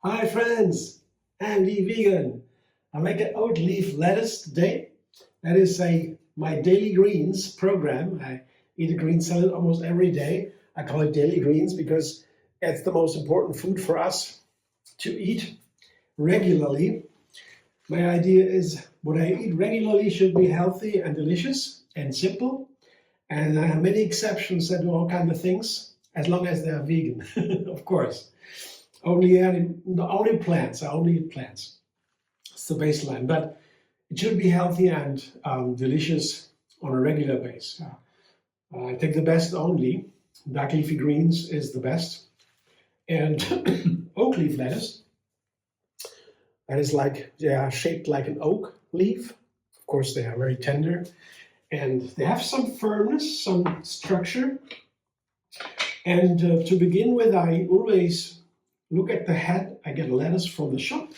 Hi friends, Andy Vegan. I make an oat leaf lettuce today. That is my daily greens program. I eat a green salad almost every day. I call it daily greens because it's the most important food for us to eat regularly. My idea is what I eat regularly should be healthy and delicious and simple. And I have many exceptions that do all kinds of things, as long as they're vegan, of course. Only plants. I only eat plants. It's the baseline, but it should be healthy and delicious on a regular basis. I take the best only. Dark leafy greens is the best, and oak leaf lettuce. That is they are shaped like an oak leaf. Of course, they are very tender, and they have some firmness, some structure. And to begin with, I always look at the head. I get lettuce from the shop,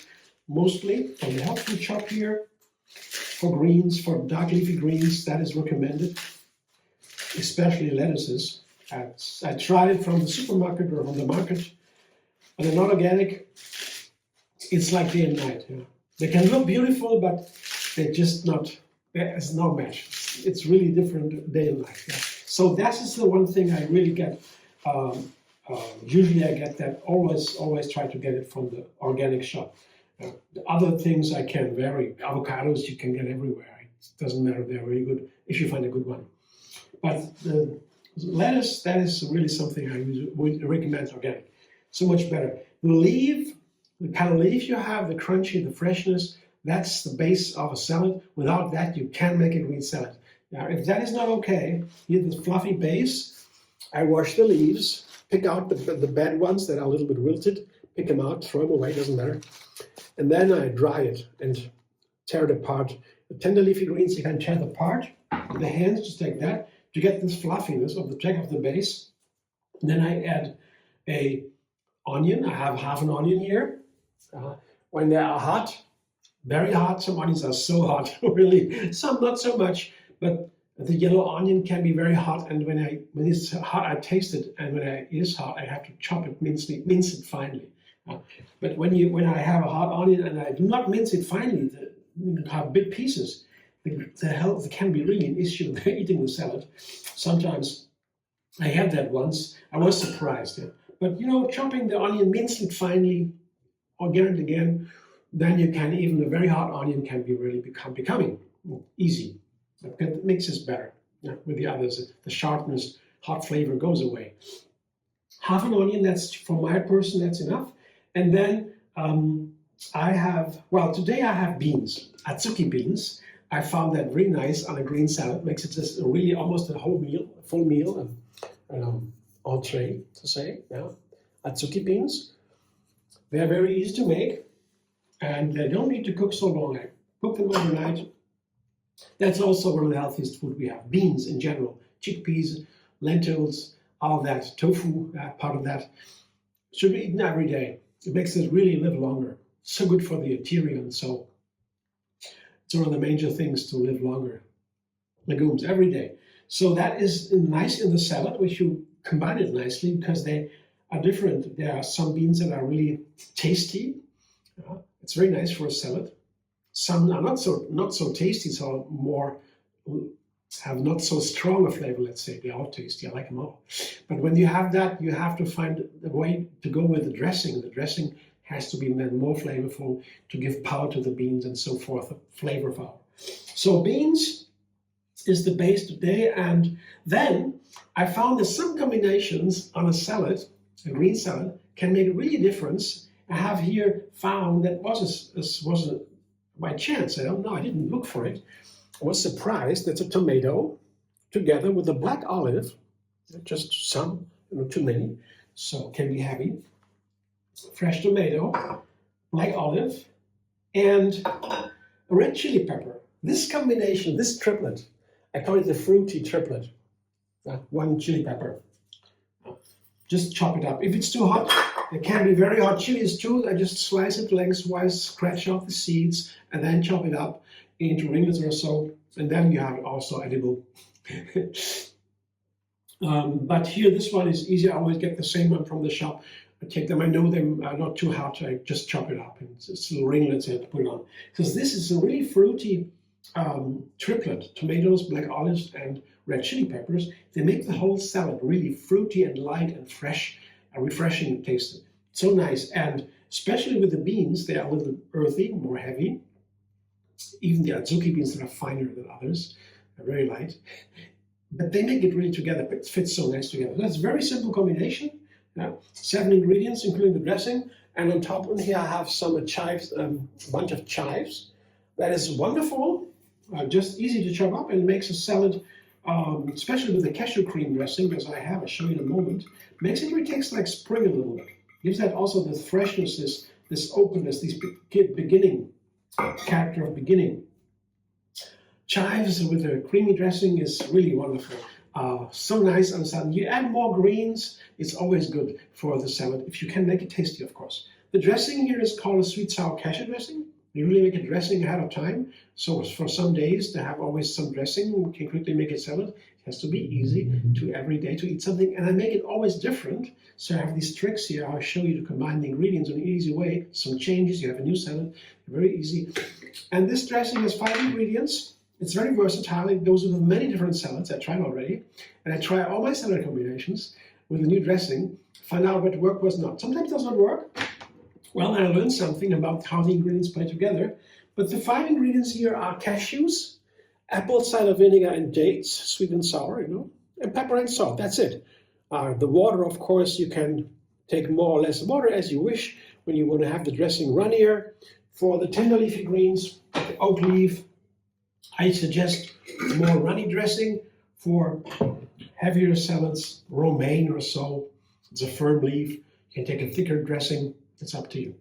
mostly from the health food shop here. For greens, for dark leafy greens, that is recommended, especially lettuces. I tried it from the supermarket or from the market, but they're not organic. It's like day and night. Yeah. They can look beautiful, but they're just not, there's no match. It's really different day and night. Yeah. So that is the one thing I really get. Usually I get that, always try to get it from the organic shop. The other things I can vary. Avocados you can get everywhere. It doesn't matter, they're really good if you find a good one. But the lettuce, that is really something I would recommend organic. So much better. The leaf, the kind of leaf you have, the crunchy, the freshness, that's the base of a salad. Without that, you can't make a green salad. Now, if that is not okay, you have this fluffy base. I wash the leaves, pick out the bad ones that are a little bit wilted, pick them out, throw them away, doesn't matter. And then I dry it and tear it apart. The tender leafy greens you can tear it apart with the hands, just like that, to get this fluffiness of the back of the base. And then I add a onion. I have half an onion here. When they are hot, very hot, some onions are so hot, really, some not so much, but the yellow onion can be very hot, and when it's hot, I taste it, and when it is hot, I have to chop it, mince it finely. But when I have a hot onion and I do not mince it finely, you have big pieces. The health can be really an issue when eating the salad. Sometimes I had that once. I was surprised. Yeah. But chopping the onion, mince it finely, again and again, then you can even a very hot onion can be really becoming easy. It mixes better with the others. The sharpness, hot flavor goes away. Half an onion, that's for my person, that's enough. And then today I have beans, Azuki beans. I found that really nice on a green salad. Makes it just really almost a whole meal, a full meal, entree to say. Yeah, Azuki beans. They're very easy to make, and they don't need to cook so long. I cook them overnight. That's also one of the healthiest food we have. Beans in general, chickpeas, lentils, all that, tofu, part of that, should be eaten every day. It makes us really live longer. So good for the artery, so it's one of the major things to live longer. Legumes every day. So that is nice in the salad, which you combine it nicely because they are different. There are some beans that are really tasty. It's very nice for a salad. Some are not so tasty, so have not so strong a flavor, let's say. They're all tasty, I like them all. But when you have that, you have to find a way to go with the dressing. The dressing has to be then more flavorful to give power to the beans and so forth, flavorful. So beans is the base today, and then I found that some combinations on a salad, a green salad, can make a really difference. I have here found that wasn't by chance. I don't know, I didn't look for it. I was surprised that a tomato together with a black olive, just some, not too many, so it can be heavy. Fresh tomato, black olive, and a red chili pepper. This combination, this triplet, I call it the fruity triplet. One chili pepper. Just chop it up. If it's too hot, it can be very hot. Chilies too, I just slice it lengthwise, scratch off the seeds, and then chop it up into ringlets or so, and then you have it also edible. But here, this one is easy. I always get the same one from the shop. I take them, I know them are not too hot, I just chop it up and it's little ringlets I have to put it on. Because this is a really fruity triplet, tomatoes, black olives, and red chili peppers. They make the whole salad really fruity and light and fresh and refreshing tasting. So nice, and especially with the beans, they are a little earthy, more heavy. Even the Azuki beans that are finer than others are very light. But they make it really together, it fits so nice together. That's a very simple combination. 7 ingredients, including the dressing. And on top of here, I have some chives, a bunch of chives. That is wonderful, just easy to chop up, and makes a salad, especially with the cashew cream dressing, as I have, I'll show you in a moment, makes it really taste like spring a little bit. Gives that also the freshness, this openness, this beginning, character of beginning. Chives with a creamy dressing is really wonderful. So nice on the salad. You add more greens, it's always good for the salad, if you can make it tasty, of course. The dressing here is called a Sweet Sour Cashew Dressing. You really make a dressing ahead of time. So for some days to have always some dressing, you can quickly make a salad. It has to be easy to every day to eat something. And I make it always different. So I have these tricks here. I'll show you to combine the ingredients in an easy way. Some changes, you have a new salad, very easy. And this dressing has 5 ingredients. It's very versatile. It goes with many different salads. I tried already. And I try all my salad combinations with a new dressing, find out what worked, was not. Sometimes it does not work. Well, I learned something about how the ingredients play together. But the 5 ingredients here are cashews, apple cider vinegar and dates, sweet and sour, and pepper and salt. That's it. The water, of course, you can take more or less water as you wish when you want to have the dressing runnier. For the tender leafy greens, the oak leaf, I suggest more runny dressing. For heavier salads, romaine or so, it's a firm leaf. You can take a thicker dressing. It's up to you.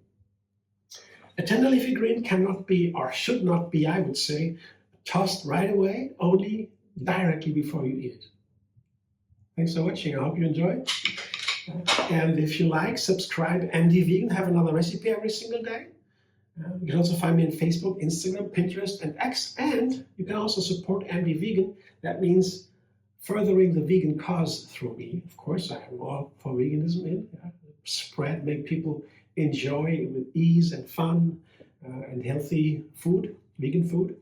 A tender leafy green cannot be, or should not be, I would say, tossed right away, only directly before you eat it. Thanks for watching. I hope you enjoyed. And if you like, subscribe. MD Vegan, have another recipe every single day. You can also find me on Facebook, Instagram, Pinterest, and X. And you can also support MD Vegan. That means furthering the vegan cause through me. Of course, I am all for veganism in. Spread, make people enjoy with ease and fun and healthy food, vegan food.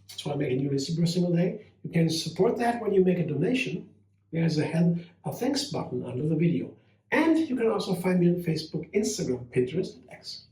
That's why I make a new recipe every single day. You can support that when you make a donation. There's a thanks button under the video. And you can also find me on Facebook, Instagram, Pinterest, and X.